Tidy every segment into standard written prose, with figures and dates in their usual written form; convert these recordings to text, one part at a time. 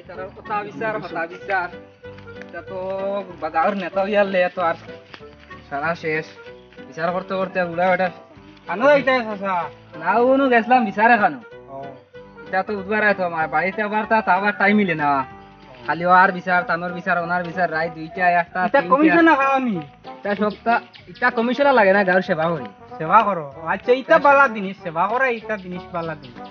বিচারের কথা বিচার হতা বিচার এটা তো বাজার নেতা ইয়ারলে তো আর সারা শেষ বিচার করতে করতে বুড়া বেটা খানো যাইতাই চাচা না উনু গেছিলাম বিচার এখানো ও এটা তো বুধবার আইতো আমার বাড়িতে আবার তা আবার টাইম মিলে না খালি আর বিচার তানোর বিচার ওনার বিচার রায় দুইটা একটা এটা কমিশন না খাওয়ানি এটা সপ্তাহ এটা কমিশনার লাগে না গাঁর সেবা করি সেবা করো আচ্ছা ইটা বালা জিনিস সেবা করা ইটা জিনিস বালা জিনিস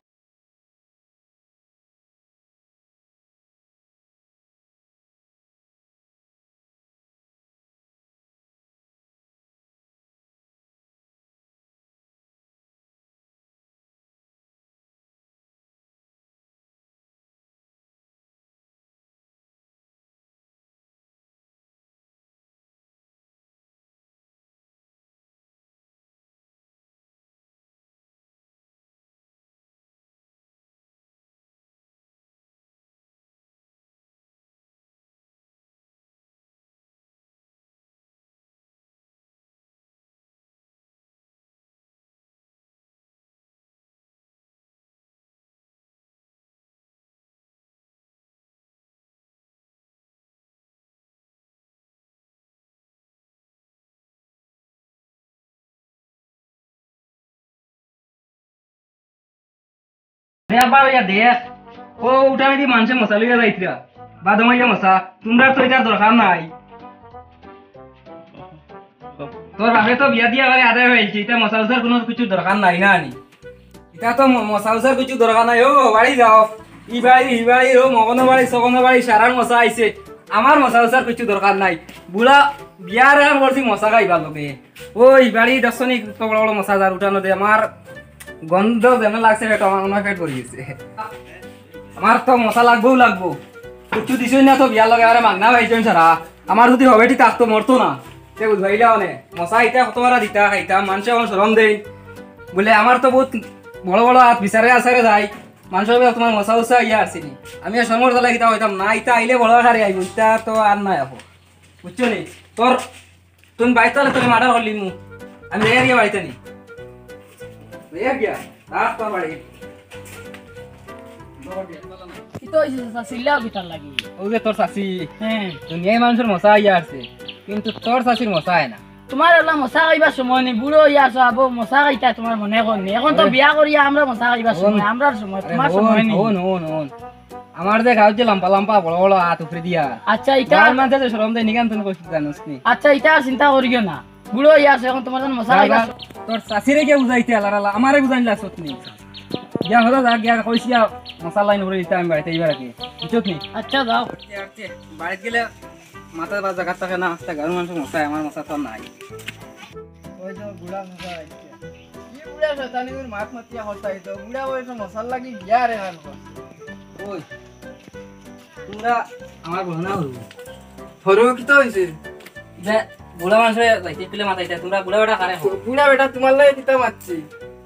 আবার ইয়া দেখ ও উঠা নাকি মানুষে মশা লইয়া যাইতরা বাদমাইয়া মশা তোমরা তো এটার দরকার নাই তোর বাপে তো বিয়া দিয়া করে আদায় হয়েছে এটা মশা উসার কোনো কিছু দরকার নাই না আনি এটা তো মশা উসার কিছু দরকার নাই ও বাড়ি যাও ই বাড়ি ও মগন বাড়ি সগন বাড়ি সারার মশা আইছে আমার মশা উসার কিছু দরকার নাই বুড়া বিয়ার এখন করছি মশা খাইবার লোকে ওই বাড়ি দশনি বড় বড় মশা যার উঠানো দে আমার গন্ধ যেন লাগছে পেট আমার পেট ভরে গেছে আমার তো মশা লাগবো কিছু দিছই না তো বিয়ার লগে আরে মাগনা ভাইছেন সারা আমার যদি হবে ঠিক তো মরতো না সে বুঝাইলা অনে মশা ইটা কতবার দিতা খাইতাম মানুষে আমার শরম দেই বলে আমার তো বহুত বড় বড় হাত বিচারে আসারে যাই মানুষের তোমার মশা উষা ইয়া আসিনি আমি আর সমর দলে গিতা হইতাম না ইটা আইলে বড় হারে আইব ইটা তো আর নাই আবো বুঝছো নি তোর তুমি বাইতে তুমি মার্ডার করলি মু আমি রেয়ার গিয়ে বাড়িতে নি রেয়ার গিয়া রাত তোর বাড়ি কিতো হইছে চাচিলা বিটার লাগি ও যে তোর চাচি হ্যাঁ দুনিয়ায় মানুষের মশা ইয়া আছে কিন্তু তোর চাচির মশা হয় না তোমার এলা মশা খাইবার সময় নেই বুড়ো ইয়া আবো মশা খাইতা তোমার মনে করনি এখন তো বিয়া করিয়া আমরা মশা খাইবার সময় আমরার সময় তোমার সময় নেই হন আমার যে গাঁও যে লম্পা লম্পা বড় বড় হাত উপরে দিয়া আচ্ছা এটা গাঁর মাঝে যে শরম দেয় নিকান্তন করছি জানোস নি আচ্ছা এটা আর চিন্তা করিও না বুড়ো ইয়া আছে এখন তোমার মশা খাইবার তোর চাচিরে কে বুঝাইতে আলারা আমারে বুঝাইলা সতনি গিয়া হলো যা গিয়া কইছিয়া মশা লাইন উপরে দিতে আমি বাড়িতে এইবার কি বুঝছত নি আচ্ছা যাও বাড়িতে গেলে মাথার বা জায়গা থাকে না আস্তে গাঁর মানুষের মশা আমার মশা তো নাই ওই যে বুড়া মশা আইছে কি বুড়া শয়তানি ওর মাত মাতিয়া হতাই তো বুড়া ওই তো মশার লাগি বিয়া রে হান ওই তোমরা আমার বহনা হলো হরো কি তো হইছে যে বুড়া মানুষের যাইতে পেলে মাথাইতে তোমরা বুড়া বেটা কারে হো বুড়া বেটা তোমার লাগে কিতা মারছি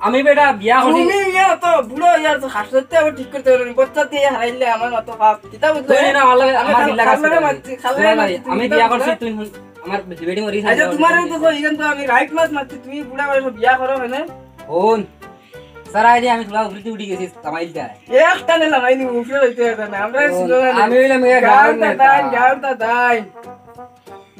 আমি বেটা বিয়া করি তুমি ইয়া তো বুড়ো ইয়ার তো হাসতে আবার ঠিক করতে পারো বাচ্চা দিয়ে হারাইলে আমার মত পাপ কিতা বুঝলে তুই না আমার লাগে আমার আমি বিল্লা খালরে কাছে মারছি, খালরে মারছি, তুমি আমি কিতা বিয়া বুঝলে? করছি তুই আমার বেটি মরি আচ্ছা তোমার তো কই ইখান তো আমি রাইট মাছ মারছি তুমি বুড়া বয়স বিয়া করো না ফোন স্যার আইডি আমি তোলা উঠতে উঠি গেছি কামাইলটা একটা নিলাম আইনি উফরে লইতে হবে না আমরা আমি হইলাম গাঁর নেতা গাঁরটা দাই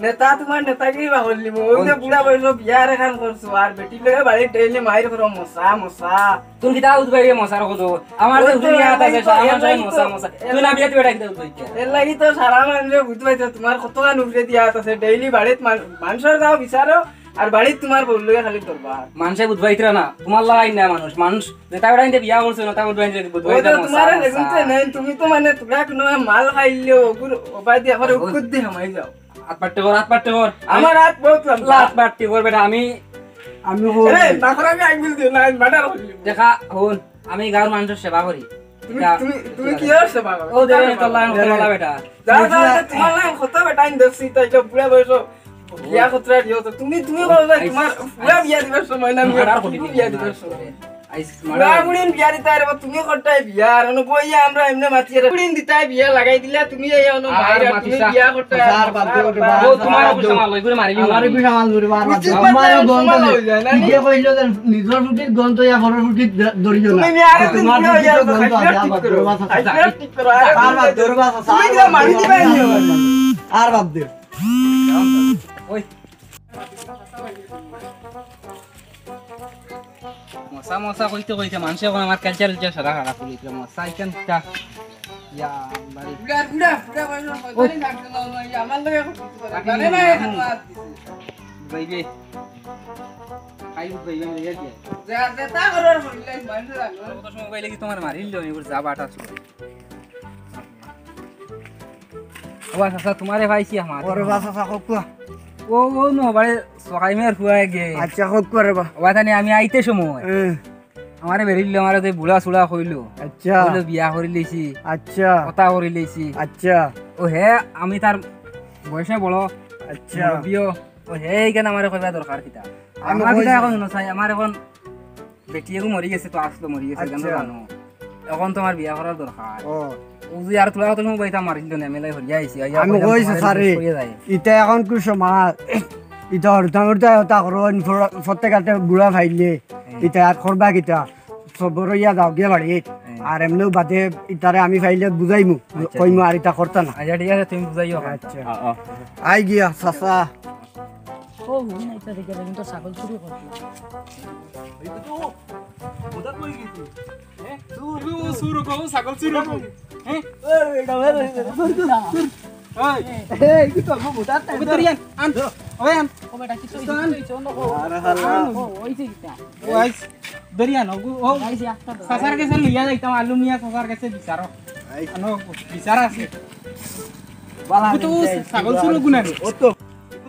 নেতা তোমার নেতাগিরি বা হলি ওই যে বুড়া বয়স বিয়া রেখান করছো আর বেটি লগে বাড়ি ডেইলি মাইর করো মশা মশা তুমি কিতা উঠবাই মশার কত আমার যে দুনিয়া আছে আমার চাই মশা মশা তুই না বিয়া তুই এটা কিতা উঠবাই এর লাগি তো সারা মানুষে বুঝতে পারছো তোমার কত গান উফরে দিয়া আছে ডেইলি বাড়িত মানুষের যাও বিচারো আর বাড়িত তোমার বল লগে খালি করবা মানুষে বুঝবাইতরা না তোমার লাগাই না মানুষ মানুষ নেতা বেটা বিয়া করছে নেতা বুঝবাই ওই তো তোমার লেগুনতে নাই তুমি তো মানে তোরা কোনো মাল খাইলে ওগুর ওবাই দিয়া করে উকুদ দিয়ে হামাই যাও হাত পাটতে কর আমার হাত বহুত লম্বা হাত পাটতে কর বেটা আমি এই নাখরা আমি আইবিল দিও না বাটার হলি দেখা হন আমি গাঁর মানুষের সেবা করি তুমি কি আর সেবা করো ও দে তোর লাইন করলা বেটা যা তোমার লাইন কত বেটা ইন দছি তাই তো বুড়া বয়স বিয়া কতরা দিও তো তুমি তুমি বলো যে তোমার পুরা বিয়া দিবার সময় না বিয়া দিবার সময় আইস বুড়া বুড়িন বিয়া দিতাই রে তুমি করতাই বিয়া আর বইয়া আমরা এমনে মাতি রে বুড়িন দিতাই বিয়া লাগাই দিলা তুমি এই অন মাইরা তুমি বিয়া করতাই স্যার বাদ দিও রে ও তোমার উপর লই করে মারিলি আমার কি সামাল ধরে বার বাদ দিও আমার গন্ধ নিজে কইল যে নিজর ফুটিত গন্ধ ইয়া ঘরের ফুটিত ধরিও না তুমি মিয়া আর তোমার গন্ধ আছে আমার ধরবা ঠিক করো আর বাদ ধরবা তুমি কি মারি দিবা আর বাদ দিও ওই মশা মশা কইতে কইতে মানুষে এখন আমার কালচার সারা খারাপ করে দিল মশা ইকান কা ইয়া বাড়ি বুড়া বুড়া বুড়া বয়স কইতাই লাগতো না আমার লগে জানে না এখন বাইবে খাই বাইবে লেগে দিয়ে যা যেটা করার হইলে মাইন্ড লাগলো কত সময় বাইলে কি তোমার মারিল নি ওর যা বাটা ছিল ওয়া সাসা তোমারে ভাইছি আমার ওরে বাসা সাকো কুয়া ও ও নো বাড়ি সকাই মের ফুয়ায় গে আচ্ছা হোক করে বা ওয়া জানি আমি আইতে সময় আমারে বেরিল আমারে যে বুড়া সুড়া কইলো আচ্ছা কইলো বিয়া করি লইছি আচ্ছা কথা করি লইছি আচ্ছা ও হে আমি তার বয়সে বড় আচ্ছা বিও ও হে কেন আমারে কইবা দরকার কিতা আমি আমার কিতা কইছি- এখন নছাই আমার এখন বেটিয়েগো মরি গেছে তো আসলো মরি গেছে কেন আচ্ছা। জানো এখন তোমার বিয়া করার দরকার ও ও যে আর তোলা তুমি বাইতা মারিল না মেলাই হরিয়া আইছি আমি কইছি সারি ইটা এখন কি সমাজ ইটা হরতা হরতা হতা করন প্রত্যেকতে বুড়া ফাইলে ইটা আর করবা কিটা সবর ইয়া যাও গিয়ে বাড়ি আর এমনিও বাদে ইটারে আমি ফাইলে বুঝাইমু কইমু আর ইটা করতা না আচ্ছা ঠিক আছে তুমি বুঝাইও আচ্ছা আই গিয়া চাচা ও হুন এটা দেখে কিন্তু ছাগল চুরি করলো ও বেটা কিছু হইছে অন্য কো ও হইছে কিটা দরিয়া নগু ও আইছি একটা তো সাসার কাছে লিয়া যাইতাম আলু মিয়া সাসার কাছে বিচারো আনো বিচার আছে বালা তো ছাগল চুরি গুনা রে ও তো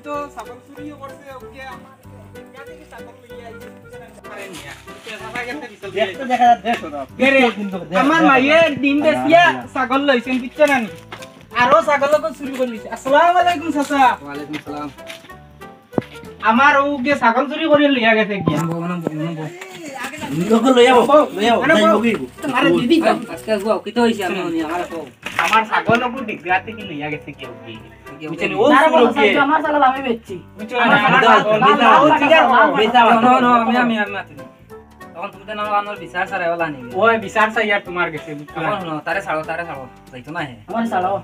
তো ছাগল চুরিও করছে ওকে আমার ইয়া থেকে ছাগল লইয়া আইছে পারে নিয়া দেখতে দেখা যাচ্ছে আমার মাইয়ে ডিম দেখিয়া ছাগল লইছেন পিচ্ছে নানি আরো ছাগলকে চুরি করে লিছে আসসালামু আলাইকুম চাচা ওয়া আলাইকুম সালাম আমার ও গে ছাগল চুরি করে লিয়া গেছে কি নিজকে লই যাবো যাইবো তোমার দিদি আজকে গো কিতো হইছে আমি উনি আমার কও আমার ছাগলকে ডিগরাতে কি লিয়া গেছে কেউ কি বুঝছেন ও তারা চুরি বলো কে আমার ছাগল আমি বেচছি বুঝছো আমার ছাগল আমি আতি তখন তুমি তো নাম আমার বিচার সারা ওলা নি ওই বিচার চাই আর তোমার গেছে এখন শুনো তারে ছাড়ো যাইতো না হে আমার ছাড়াও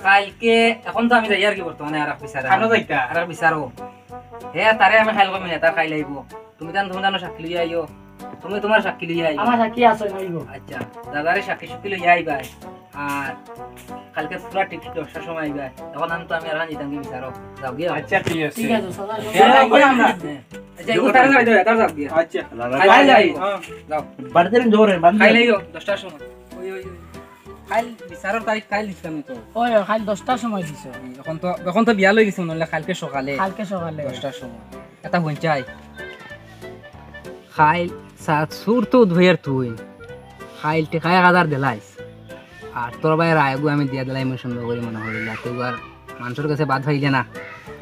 কালকে এখন তো আমি যাই আর কি বর্তমানে আর বিচার খানো যাইতা আর বিচারও হে তারে আমি খাইল কমি তার খাই লাইব তুমি জানো সাক্ষী লইয়া আইও তুমি তোমার সাক্ষী লইয়া আইও আমার সাক্ষী আছে নইব আচ্ছা দাদারে সাক্ষী লইয়া আইবা আর কালকে পুরা ঠিক 10টার সময় আইবা তখন আমি আর নিতাম কি বিচারও যাও গিয়ে আচ্ছা ঠিক আছে ঠিক আছে সদা আচ্ছা এগুলো তারে যাই দাও তার যাও গিয়ে আচ্ছা খাই লাই যাও বাড়িতে জোরে খাই লাইও 10টার সময় ওই খাইল বিচারের তারিখ খাইল দিছিলাম তো ওই খালি 10টার সময় দিছো এখন তো বিয়া লই গেছে নলে কালকে সকালে কালকে সকালে 10টার সময় এটা হইচাই খাইল সাত সুর তো ধুইয়ার তুই খাইল তে খায় 1000 দিলাইস আর তোর ভাই রায়গু আমি দিয়া দিলাই মই সুন্দর করে মনে হইল তুই আর মানুষের কাছে বাদ হইলে না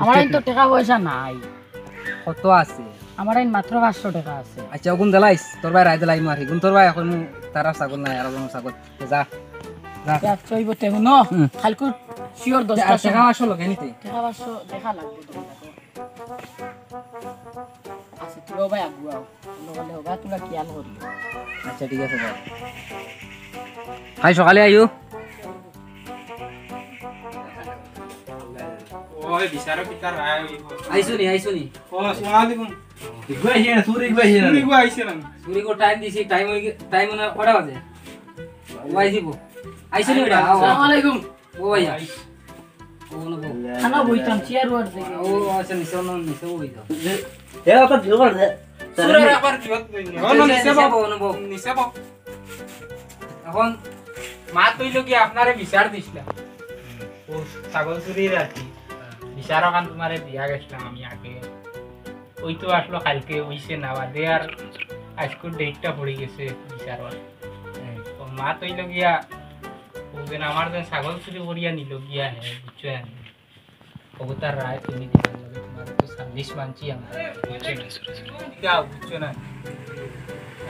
আমার তো টাকা পয়সা নাই কত আছে আমার মাত্র 500 টাকা আছে আচ্ছা ওগুন দিলাইস তোর ভাই রায় দিলাই মারি গুন তোর ভাই এখন তারা ছাগল নাই আর কোনো ছাগল যা যা চইব তেমন ন খালকু শিওর 10 আর টাকা আসো লগে নিতে টাকা 500 দেখা লাগবে তো আচ্ছা তুই ভাই আগুয়াও লগলে হোগা তুলা কিয়াল করি আচ্ছা ঠিক আছে ভাই খাই সকালে আইও ওই বিচারক পিতার রায় আইসুনি ও আসসালামু আলাইকুম সুরি তুমি গো আইছিলাম সুরি কো টাইম দিছি টাইম না কটা বাজে ওয়াই দিব আইসুনি ওটা আসসালামু আলাইকুম ও ভাইয়া ও না বো খানা বইতাম চেয়ার ওয়ার দেখে ও আচ্ছা নিছে ওই তো এ ওটা দিও করে সুরা আবার কিয়ত বইনি ও নিছে বাবু নিছে বাবু এখন মা তৈল কি আপনারে বিচার দিছিলাম ও ছাগল চুরি রাতি বিচারক আন তোমারে দিয়া গেছিলাম আমি আগে ওই তো আসলো কালকে হইছে না বাদে আর আজকে ডেটটা পড়ে গেছে বিচারক তো মা তৈল গিয়া ওদিন আমার যে ছাগল চুরি করিয়া নিল গিয়া হে বুঝছো কবুতর রায় তুমি দিতে লাগে তোমার তো সার্ভিস মানছি আমরা বুঝছো না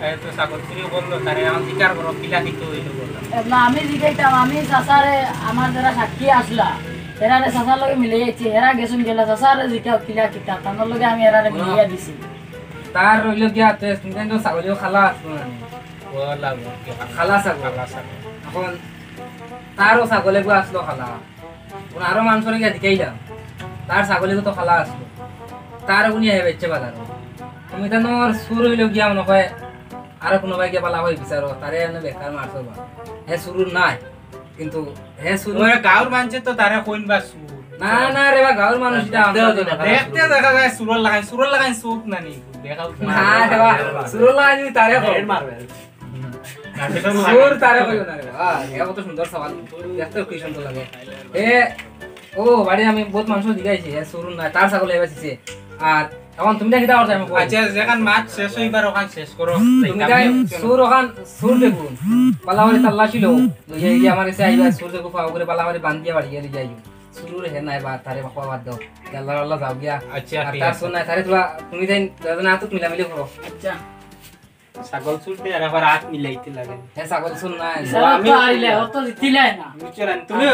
এই তো ছাগল চুরি বললো তারে আমার শিকার করো পিলা দিতে হইলো বললাম না আমি জিগাইতাম আমি চাচারে আমার যারা সাক্ষী আসলা এরারে চাচার লগে মিলে যাইছি এরা গেছুন গেলা চাচারে জিকাও কিলা কিতা তানোর লগে আমি এরারে মিলিয়া দিছি তার রইল গিয়া তুমি তো ছাগলীও খালা আসলো না বলা খালা ছাগল এখন তারও ছাগলে গো আসলো খালা আরো মানুষের গিয়া দিকেইলাম তার ছাগলে তো খালা আসলো তার উনি আহে বেচছে বাজার তুমি তো নোর সুর হইল গিয়া মনে হয় আরো কোনোবাই গিয়া পালা হয়ে বিচারো তারে এনে বেকার মারছো বা হে সুরুর নাই কিন্তু হে সুর গাঁর মানুষ তো তারে কইন বা সুর না না রে বা গাঁর মানুষ দেখতে দেখা যায় সুরর লাগাই চোখ না নি দেখাও না রে বা সুরুর লাগাই তারে মারবে সুর তারে কইও না রে বা হে কত সুন্দর সওয়াল দেখতে কি সুন্দর লাগে ও বাড়ি আমি বহুত মানুষ দিগাইছি হে সুরুর নাই তার ছাগল এবাইছে আর এখন তুমি কিটা করছ আমি আচ্ছা যেখান মাছ শেষ হইবার ওখান শেষ করো তুমি তাই সুর ওখান সুর দেখুন পালাওয়ারি তাল্লা ছিল এই আমার এসে আইবা সুর দেখো পাও করে পালাওয়ারি বান্ধিয়া বাড়ি গেলি যাই সুরুর হে নাই বা তারে বাবা বাদ দাও আল্লাহ আল্লাহ যাও গিয়া আচ্ছা ঠিক তার আছে সুর নাই তারে তুমি তাই দাদা হাত মিলামিলি করো আচ্ছা ছাগল চুলতে আর আবার হাত মিলাইতে লাগে হে ছাগল সুর নাই আমি আইলে অত দিতিলাই না বুঝছেন তুমি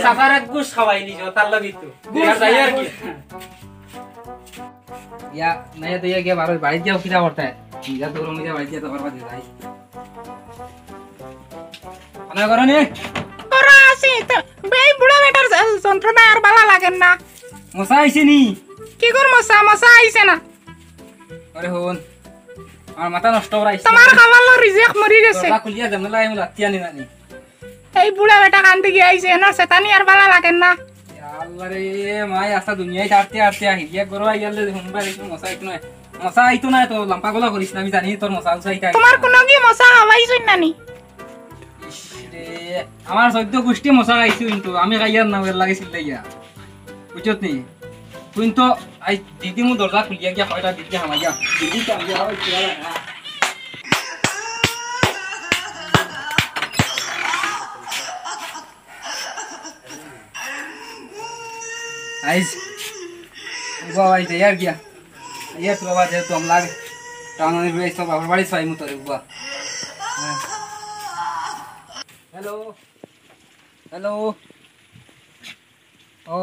সাফার এক গুছ খাওয়াইলি তার লাগি তো যাই আর কি या नहीं तो ये क्या बार बारिश क्या किया होता है इधर तो मुझे बारिश क्या तो बर्बाद हो जाए अना करो ने করা আছে তো এই বুড়া বেটার যন্ত্রণা আর ভালো লাগে না मसा आइसे नी কি কর মশা মশা আইছে না अरे होन और माथा नष्ट हो रहा है তোমার খাওয়ালো রিজেক্ট মরি গেছে दरवाजा खुलिया जमना लाए मुला तिया नी नानी এই বুড়া বেটা কান্দি গিয়ে আইছে এনার শয়তানি আর ভালো লাগে না अल्लाह रे माय ऐसा दुनिया ही आते आते हिलिया करो याले हुनबा रे मसा आइतो ना तो लंपा गोला करिस ना আমি জানি তোর মশা উসাইতা তোমার কোনো কি মশা খাওয়াইছই না নি রে আমার সদ্য গোষ্ঠী মশা খাইছি কিন্তু আমি খাইয়ার না ওর লাগিছিল ইয়া বুঝছত নি তুই তো আই দিদি মু দরজা খুলিয়া গিয়া কয়টা দিদি হামাইয়া দিদি তো আমি আবার কি হলো না आइज बाबा इधर यार गया ये तो बाबा दे तो हम लागे टांगों में भी सब बड़ी साई मुतरे हुआ हेलो हेलो ओ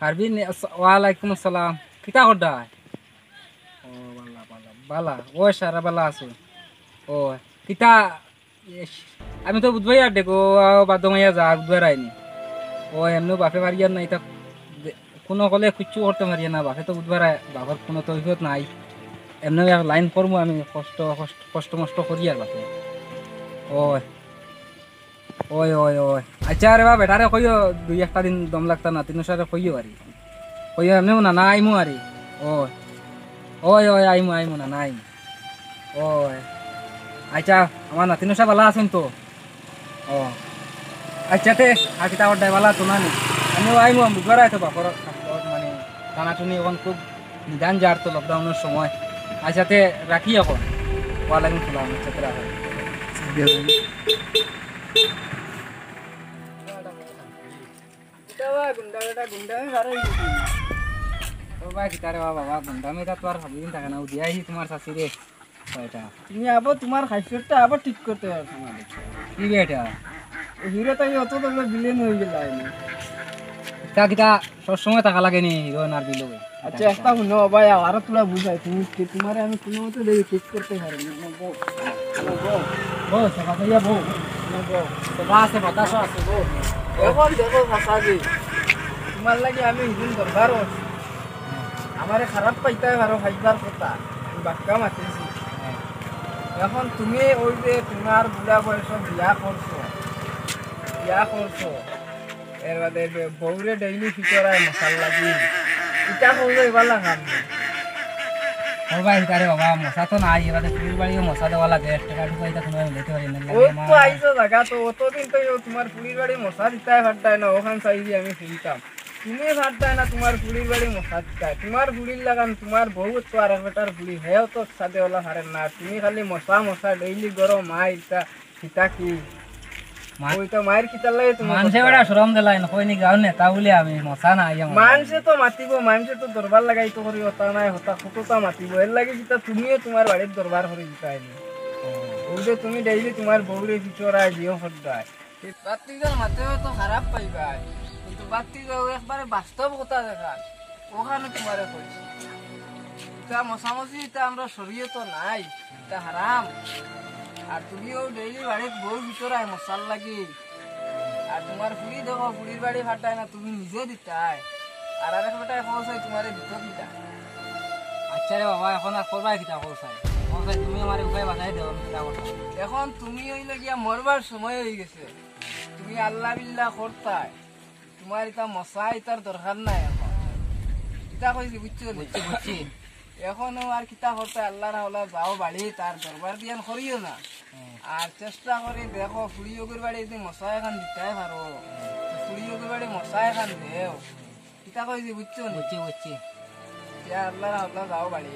हरबिन वालेकुम अस्सलाम किता होड़ा है ओ बाला बाला बाला ओ सारा बाला आसो ओ किता আমি তো বুঝবাই আর দেখো বাদমাইয়া যা বুধবার আইনি ও এমনি বাপে পারিয়ার নাই তা কোনো কলে কিচ্ছু করতে পারিয়া না বাপে তো বুধবার বাবার কোনো তৈফত নাই এমনি এক লাইন করবো আমি কষ্ট মষ্ট করি আর বাপে ওই ওই ওই ওই আচ্ছা রে বা বেটারে কইও দুই একটা দিন দম লাগতা না তিন সারে কইও আরি কইও এমনিও না না আইমু আরি ওই ওই ওই আইমু না না আইমু ওই আচ্ছা আমার নাতিন সাহেব ভালো আছেন তো ও আচ্ছা তে আর কিতা ওর ড্রাইভার তো না নি আমি আইমু বুধবার আইতো বাপর মানে টানাটুনি এখন খুব নিদান যার তো লকডাউনের সময় আচ্ছা তে রাখি এখন ওয়ালাইকুম সালাম আচ্ছা তে রাখো গুন্ডা বেটা গুন্ডা ভালো হইছে তো ভাই কিতা রে বাবা গুন্ডা মেটা তো আর ভাবিন থাকে না দিয়াই তোমার শাশি রে কয়টা তুমি আবার তোমার খাইছটা আবার ঠিক করতে পারছো না কি বেটা হিরো তাই অত তো বিলেন হয়ে গেল আইনি কিতা কিতা সব সময় টাকা লাগে নি হিরো আর বিলো আচ্ছা একটা শুনো ভাই আরো তোরা বুঝাই তুমি তোমারে আমি কোনো মতে দেখি ঠিক করতে পারি না বউ বো সবা কইয়া বো সবা আছে বাতাস আছে বো এখন দেখো ফাসাজি তোমার লাগি আমি হিদিন দরকার আমারে খারাপ পাইতে পারো খাইবার কথা বাক্কা মাতিছি এখন তুমি ওই যে তোমার বুড়া বয়স বিয়া করছো এর বাদে বউরে ডেইলি ফিকরায় মশাল লাগি ইটা করলে এবার লাগাম ও ভাই তারে বাবা মশা তো নাই এবারে ফুল বাড়িও মশা দেওয়া লাগে 1 টাকা ঢুকাইতা কোনো দিতে পারি না ওই তো আইছো জায়গা তো অতদিন তো তোমার ফুলির বাড়ি মশা দিতাই ফাটায় না ওখান চাইছি আমি ফুলিতাম তুমি ফাটায় না তোমার ফুলির বাড়ি মশা দিতাই তোমার ফুলির লাগান তোমার বউ তো আর বেটার ফুলি হেও তো সাদেওয়ালা হারে না তুমি খালি মশা ডেইলি গরম মাই ইটা কি ওইটা মায়ের কিতার লাগে তুমি মানুষে বেড়া শরম দিলাই না কইনি গাও নেতা বলে আমি মশা না আইয়া মানুষে তো মাতিব মানুষে তো দরবার লাগাই তো করি হতা নাই হতা কতটা মাতিব এর লাগে যেটা তুমিও তোমার বাড়ির দরবার করে দিতে আইনি ওইটা তুমি ডেইলি তোমার বউরে পিছরায় দিও সদায় বাতিজার মাতেও তো খারাপ পাইবা কিন্তু বাতিজাও একবারে বাস্তব কথা দেখা ওখানে তোমারে কইছি এটা মশামশি এটা আমরা শরীরে তো নাই এটা হারাম আর তুমিও ডেইলি বাড়ির বউ পিছরায় মশাল লাগি আর তোমার ফুড়ি দেখো ফুড়ির বাড়ি ফাটায় না তুমি নিজে দিতাই আর আরেক বেটায় খোঁজ তোমারে দিত দিতা আচ্ছা রে বাবা এখন আর করবা কিতা করছাই করছাই তুমি আমার উপায় বাতাই দেও আমি কিতা করতাম এখন তুমি হইলে গিয়া মরবার সময় হয়ে গেছে তুমি আল্লাহ বিল্লাহ করতাই তোমার এটা মশা এটার দরকার নাই এখন কিতা কইছি বুঝছো বুঝছি বুঝছি এখনো আর কিতা করতে আল্লাহ রাহলা যাও বাড়ি তার দরবার দিয়ান করিও না আর চেষ্টা করে দেখো ফুড়িয়োগের বাড়ি যদি মশা এখন দিতে পারো ফুড়িয়োগের বাড়ি মশা এখন দেও কিতা কইছি বুঝছো বুঝছি বুঝছি আল্লাহ রাহলা যাও বাড়ি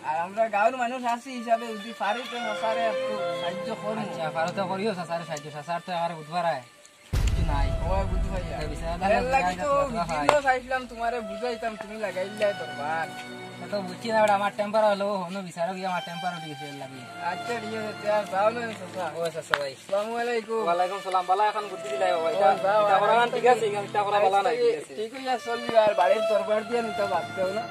আর আমরা গাঁৱৰ মানুষ আছি হিসাবে যদি পারি তো মশারে একটু সাহায্য করবো আচ্ছা ভারতে করিও সাসারে সাহায্য সাসার তো আর বুধবার আয় কিছু নাই ওই বুঝি ভাইয়া এটা বিচার এর লাগি তো ভিডিও চাইছিলাম তোমারে বুঝাইতাম তুমি লাগাইলে দরবার তো বুঝছি না বেটা আমার টেম্পার হলো হনো বিচারো গিয়ে আমার টেম্পার উঠে গেছে এর লাগি আচ্ছা ঠিক আছে তার যাও না চাচা ও সাসা ভাই আসসালামু আলাইকুম ওয়ালাইকুম সালাম বালা এখন বুদ্ধি দিলাই বাবা ও, যাও, এটা করা ঠিক আছে এটা করা বালা নাই ঠিক আছে ঠিক হইয়া চলবি আর বাড়ির দরবার দিয়ে নিতে বাদ দেও না